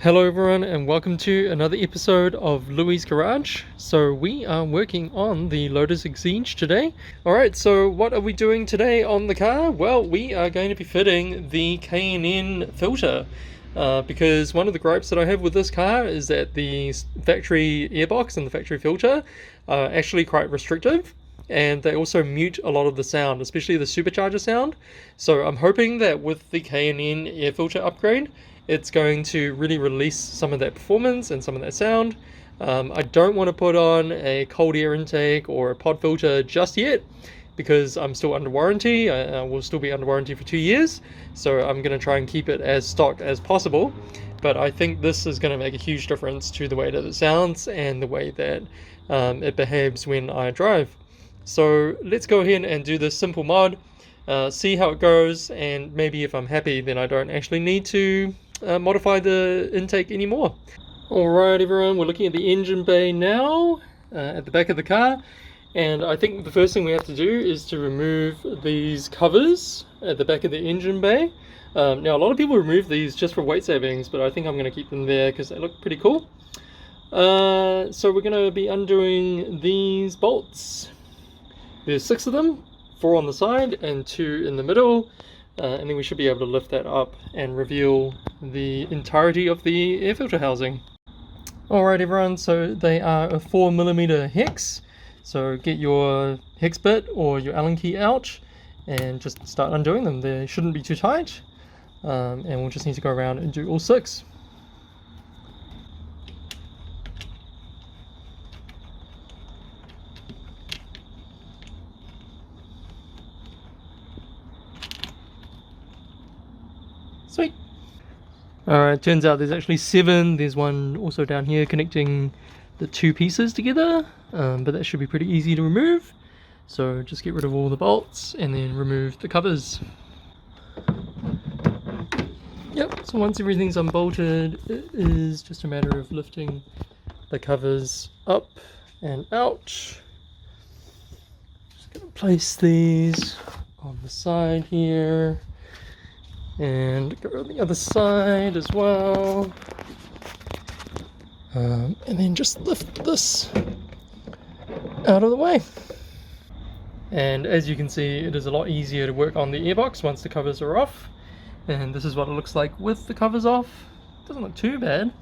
Hello everyone and welcome to another episode of Louis' Garage. So we are working on the Lotus Exige today. Alright, so what are we doing today on the car? Well, we are going to be fitting the K&N filter. Because one of the gripes that I have with this car is that the factory airbox and the factory filter are actually quite restrictive. And they also mute a lot of the sound, especially the supercharger sound. So I'm hoping that with the K&N air filter upgrade, it's going to really release some of that performance and some of that sound. I don't want to put on a cold air intake or a pod filter just yet because I'm still under warranty. I will still be under warranty for 2 years, so I'm going to try and keep it as stock as possible. But I think this is going to make a huge difference to the way that it sounds and the way that it behaves when I drive. So let's go ahead and do this simple mod, see how it goes, and maybe if I'm happy then I don't actually need to modify the intake anymore. Alright everyone, we're looking at the engine bay now, at the back of the car, and I think the first thing we have to do is to remove these covers at the back of the engine bay. Now a lot of people remove these just for weight savings, but I think I'm going to keep them there because they look pretty cool. So we're going to be undoing these bolts. There's 6 of them, 4 on the side and 2 in the middle. And then we should be able to lift that up and reveal the entirety of the air filter housing. Alright everyone, so they are a 4mm hex. So get your hex bit or your Allen key out and just start undoing them. They shouldn't be too tight. And we'll just need to go around and do all 6. Sweet. Alright, turns out there's actually 7. There's one also down here connecting the 2 pieces together, but that should be pretty easy to remove. So just get rid of all the bolts and then remove the covers. Yep, so once everything's unbolted, it is just a matter of lifting the covers up and out. Just gonna place these on the side here. And go on the other side as well. And then just lift this out of the way. And as you can see, it is a lot easier to work on the airbox once the covers are off. And this is what it looks like with the covers off. Doesn't look too bad.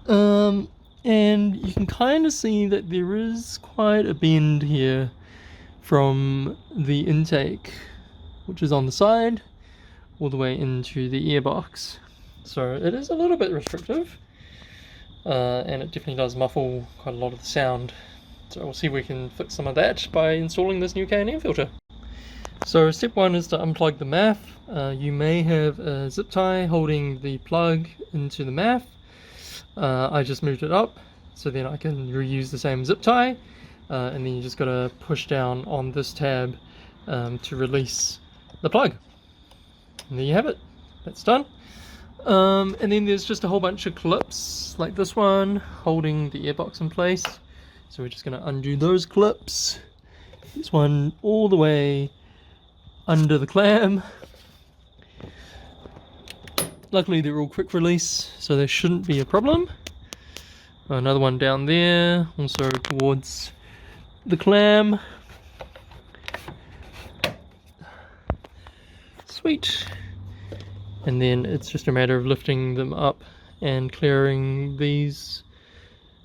And you can kind of see that there is quite a bend here from the intake, which is on the side, all the way into the airbox. So it is a little bit restrictive, and it definitely does muffle quite a lot of the sound. So we'll see if we can fix some of that by installing this new K&N filter. So step 1 is to unplug the MAF. You may have a zip tie holding the plug into the MAF. I just moved it up so then I can reuse the same zip tie, and then you just gotta push down on this tab to release the plug. And there you have it, that's done. And then there's just a whole bunch of clips like this one holding the airbox in place. So we're just going to undo those clips. This one all the way under the clam. Luckily they're all quick release, so there shouldn't be a problem. Another one down there, also towards the clam. Sweet. And then it's just a matter of lifting them up and clearing these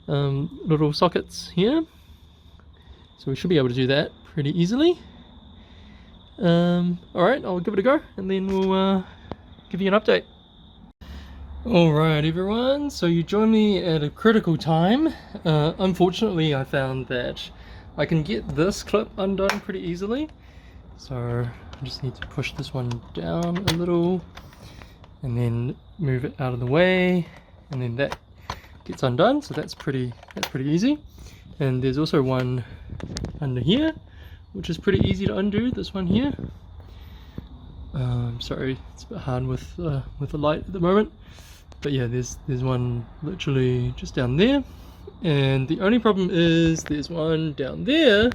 little sockets here. So we should be able to do that pretty easily. Alright, I'll give it a go and then we'll give you an update. Alright everyone, so you joined me at a critical time. Unfortunately I found that I can get this clip undone pretty easily. So I just need to push this one down a little and then move it out of the way, and then that gets undone, so that's pretty easy. And there's also one under here which is pretty easy to undo, this one here. Sorry, it's a bit hard with the light at the moment, but yeah, there's one literally just down there. And the only problem is there's one down there,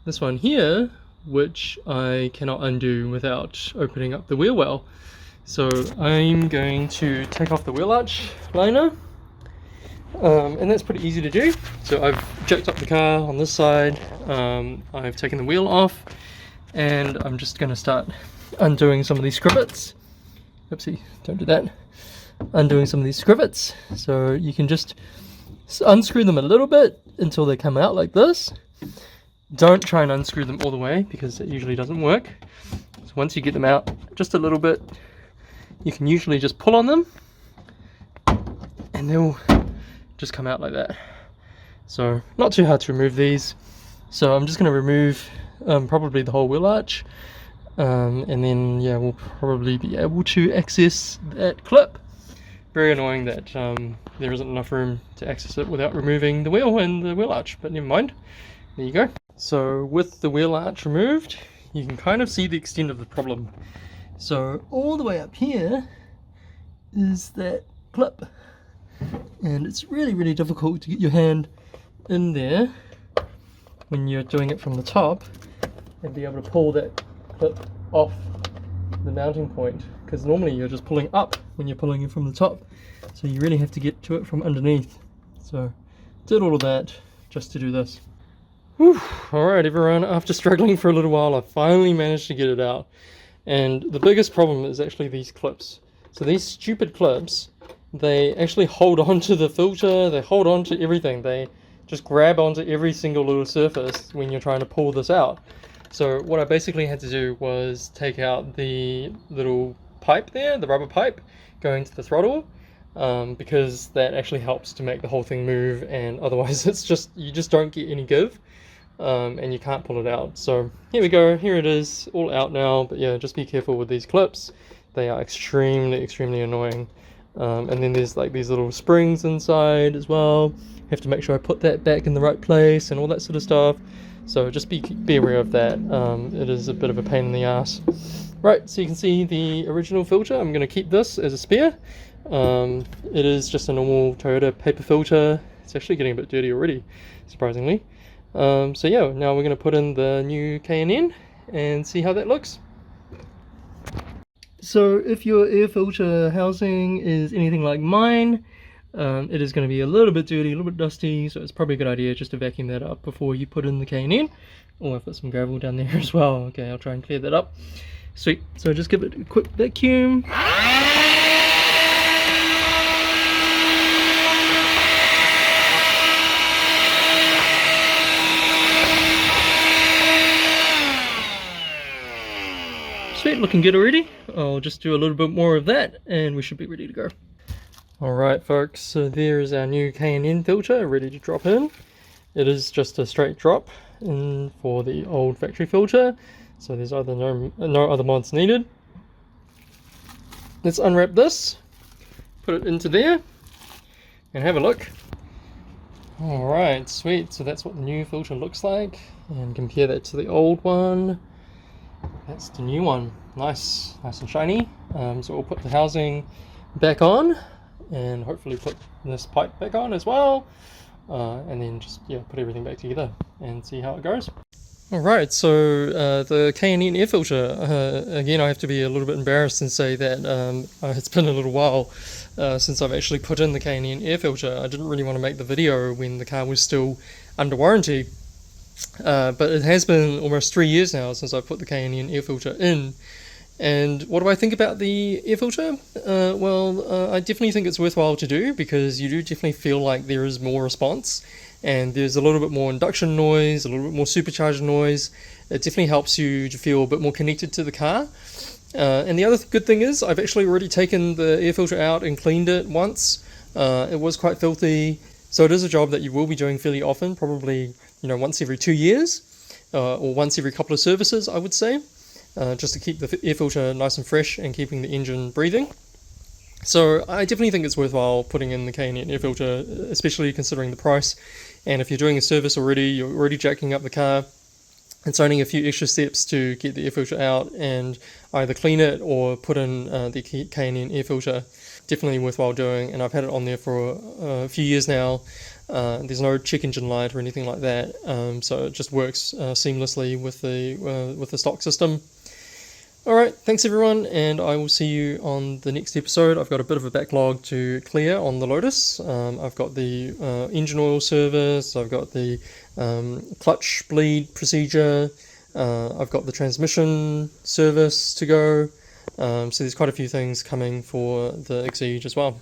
this one here, which I cannot undo without opening up the wheel well. So I'm going to take off the wheel arch liner, and that's pretty easy to do. So I've jacked up the car on this side, I've taken the wheel off, and I'm just going to start undoing some of these scrivets. Oopsie, don't do that. Undoing some of these scrivets. So you can just unscrew them a little bit until they come out like this. Don't try and unscrew them all the way because it usually doesn't work. So once you get them out just a little bit, you can usually just pull on them and they'll just come out like that. So not too hard to remove these. So I'm just going to remove probably the whole wheel arch, and then yeah, we'll probably be able to access that clip. Very annoying that there isn't enough room to access it without removing the wheel and the wheel arch, but never mind. There you go. So with the wheel arch removed, you can kind of see the extent of the problem. So all the way up here is that clip, and it's really difficult to get your hand in there when you're doing it from the top and be able to pull that clip off the mounting point, because normally you're just pulling up when you're pulling it from the top, so you really have to get to it from underneath. So did all of that just to do this. Alright everyone, after struggling for a little while I finally managed to get it out, and the biggest problem is actually these clips. So these stupid clips, they actually hold on to the filter, they hold on to everything, they just grab onto every single little surface when you're trying to pull this out. So what I basically had to do was take out the little pipe there, the rubber pipe going to the throttle, because that actually helps to make the whole thing move, and otherwise it's just, you just don't get any give, and you can't pull it out. So here we go, here it is, all out now. But yeah, just be careful with these clips, they are extremely annoying. And then there's like these little springs inside as well. Have to make sure I put that back in the right place and all that sort of stuff. So just be aware of that. It is a bit of a pain in the ass. Right, so you can see the original filter. I'm going to keep this as a spare. It is just a normal Toyota paper filter. It's actually getting a bit dirty already, surprisingly. So yeah, now we're going to put in the new K&N and see how that looks. So if your air filter housing is anything like mine, it is going to be a little bit dirty, a little bit dusty, so it's probably a good idea just to vacuum that up before you put in the K&N. Or I've got some gravel down there as well. Okay, I'll try and clear that up. Sweet, so just give it a quick vacuum. Sweet, looking good already. I'll just do a little bit more of that and we should be ready to go. Alright folks, so there is our new K&N filter ready to drop in. It is just a straight drop in for the old factory filter, so there's either no other mods needed. Let's unwrap this, put it into there and have a look. Alright, sweet, so that's what the new filter looks like, and compare that to the old one. That's the new one. Nice and shiny. So we'll put the housing back on and hopefully put this pipe back on as well, and then just put everything back together and see how it goes. Alright, so the K&N air filter, again I have to be a little bit embarrassed and say that it's been a little while since I've actually put in the K&N air filter. I didn't really want to make the video when the car was still under warranty. But it has been almost 3 years now since I put the K&N air filter in. And what do I think about the air filter? I definitely think it's worthwhile to do, because you do definitely feel like there is more response and there's a little bit more induction noise, a little bit more supercharger noise. It definitely helps you to feel a bit more connected to the car. And the other good thing is I've actually already taken the air filter out and cleaned it once. It was quite filthy, so it is a job that you will be doing fairly often, probably once every 2 years, or once every couple of services, I would say, just to keep the air filter nice and fresh and keeping the engine breathing. So I definitely think it's worthwhile putting in the K&N air filter, especially considering the price. And if you're doing a service already, you're already jacking up the car, it's only a few extra steps to get the air filter out and either clean it or put in the K&N air filter. Definitely worthwhile doing, and I've had it on there for a few years now. There's no check engine light or anything like that, so it just works seamlessly with the stock system. Alright, thanks everyone, and I will see you on the next episode. I've got a bit of a backlog to clear on the Lotus. I've got the engine oil service, I've got the clutch bleed procedure, I've got the transmission service to go. So there's quite a few things coming for the Exige as well.